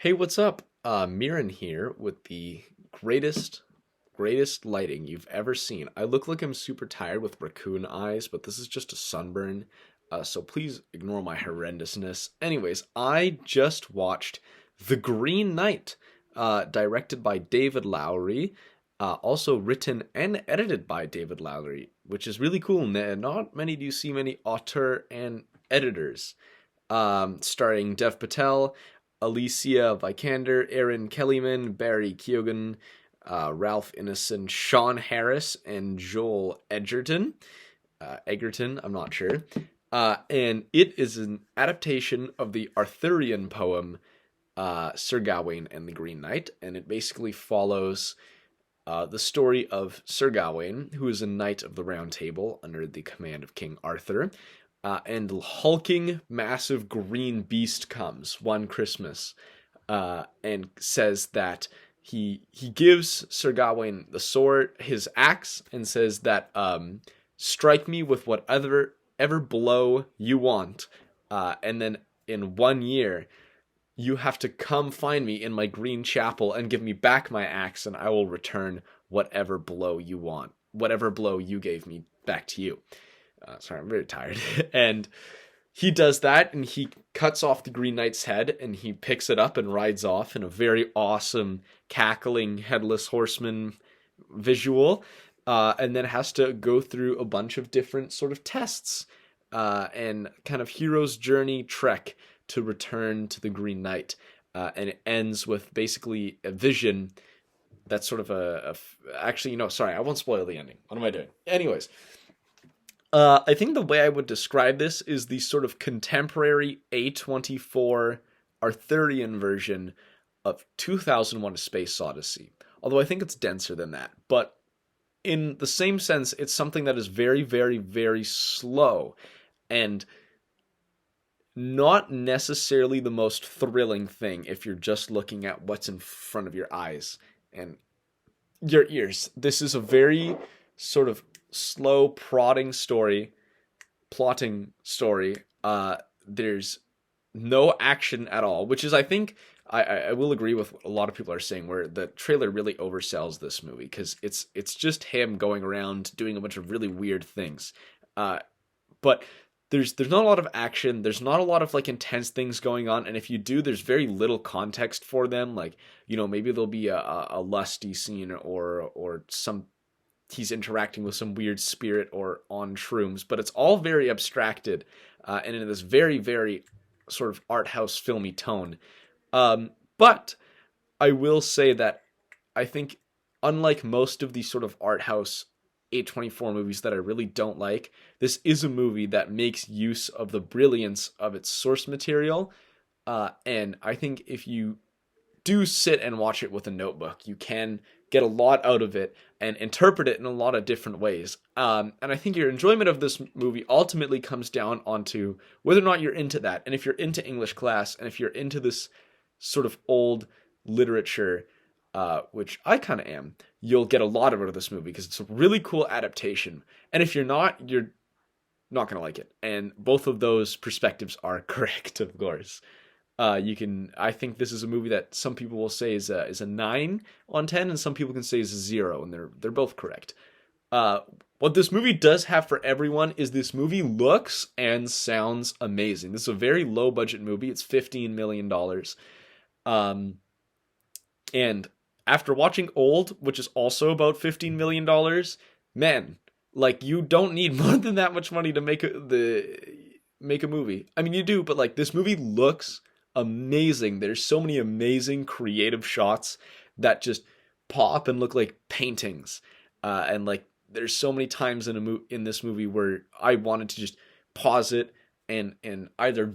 Hey, what's up? Miran here with the greatest lighting you've ever seen. I look like I'm super tired with raccoon eyes, but this is just a sunburn, so please ignore my horrendousness. Anyways, I just watched The Green Knight, directed by David Lowery, also written and edited by David Lowery, which is really cool. Not many do you see many auteur and editors. Starring Dev Patel, Alicia Vikander, Aaron Kellyman, Barry Keoghan, Ralph Ineson, Sean Harris, and Joel Edgerton. Egerton, I'm not sure. And it is an adaptation of the Arthurian poem Sir Gawain and the Green Knight, and it basically follows the story of Sir Gawain, who is a knight of the Round Table under the command of King Arthur. And hulking, massive green beast comes one Christmas, and says that he gives Sir Gawain the sword, his axe, and says that strike me with whatever ever blow you want, and then in 1 year you have to come find me in my green chapel and give me back my axe, and I will return whatever blow you want, whatever blow you gave me back to you. Sorry, I'm very tired. And he does that, and he cuts off the Green Knight's head, and he picks it up and rides off in a very awesome, cackling, headless horseman visual, and then has to go through a bunch of different sort of tests, and kind of hero's journey trek to return to the Green Knight. And it ends with basically a vision that's sort of actually, sorry, I won't spoil the ending. What am I doing? Anyways. I think the way I would describe this is the sort of contemporary A24 Arthurian version of 2001: A Space Odyssey. Although I think it's denser than that. But in the same sense, it's something that is very, very, very slow and not necessarily the most thrilling thing if you're just looking at what's in front of your eyes and your ears. This is a very sort of slow plotting story. There's no action at all, which is, I think, I will agree with what a lot of people are saying, where the trailer really oversells this movie, because it's just him going around doing a bunch of really weird things. But there's not a lot of action. There's not a lot of like intense things going on, and if you do, there's very little context for them. Like, maybe there'll be a lusty scene or some. He's interacting with some weird spirit or on shrooms, but it's all very abstracted, and in this very, very sort of art house filmy tone. But I will say that I think, unlike most of these sort of art house A24 movies that I really don't like, this is a movie that makes use of the brilliance of its source material, and I think if you do sit and watch it with a notebook, you can get a lot out of it and interpret it in a lot of different ways. And I think your enjoyment of this movie ultimately comes down onto whether or not you're into that. And if you're into English class, and if you're into this sort of old literature, which I kind of am, you'll get a lot out of this movie because it's a really cool adaptation. And if you're not going to like it. And both of those perspectives are correct, of course. I think this is a movie that some people will say is a 9 on 10, and some people can say is a 0, and they're both correct. What this movie does have for everyone is this movie looks and sounds amazing. This is a very low budget movie. It's $15 million. And after watching Old, which is also about $15 million, man, like, you don't need more than that much money to make a movie. I mean, you do, but like, this movie looks amazing. There's so many amazing creative shots that just pop and look like paintings, and like, there's so many times in this movie where I wanted to just pause it and either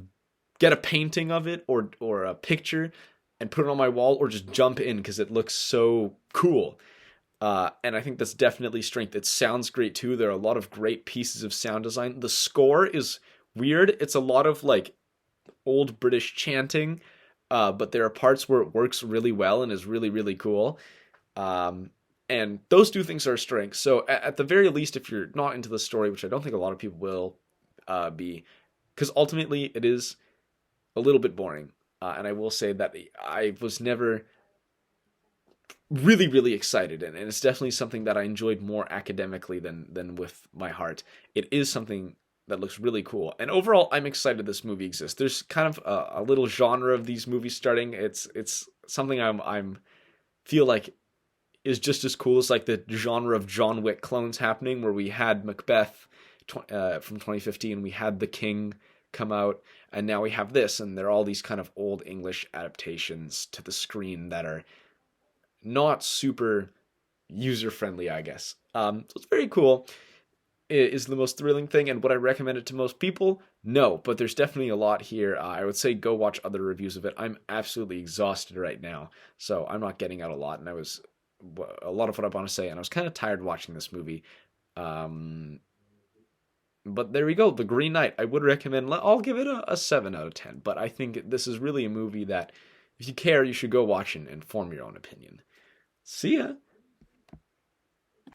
get a painting of it or a picture and put it on my wall, or just jump in because it looks so cool. And I think that's definitely strength. It sounds great too. There are a lot of great pieces of sound design. The score is weird. It's a lot of like old British chanting, but there are parts where it works really well and is really, really cool. And those two things are strengths. So at the very least, if you're not into the story, which I don't think a lot of people will be, because ultimately it is a little bit boring. And I will say that I was never really, really excited, and it's definitely something that I enjoyed more academically than with my heart. It is something that looks really cool, and overall, I'm excited this movie exists. There's kind of a little genre of these movies starting. It's something I'm feel like is just as cool as like the genre of John Wick clones happening, where we had Macbeth from 2015, we had The King come out, and now we have this, and they're all these kind of old English adaptations to the screen that are not super user friendly, I guess. So it's very cool. It is the most thrilling thing, and would I recommend it to most people? No, but there's definitely a lot here. I would say go watch other reviews of it. I'm absolutely exhausted right now, so I'm not getting out a lot, and I was a lot of what I want to say, and I was kind of tired watching this movie. Um, but there we go, The Green Knight. I would recommend. I'll give it a 7 out of 10. But I think this is really a movie that, if you care, you should go watch and form your own opinion. See ya.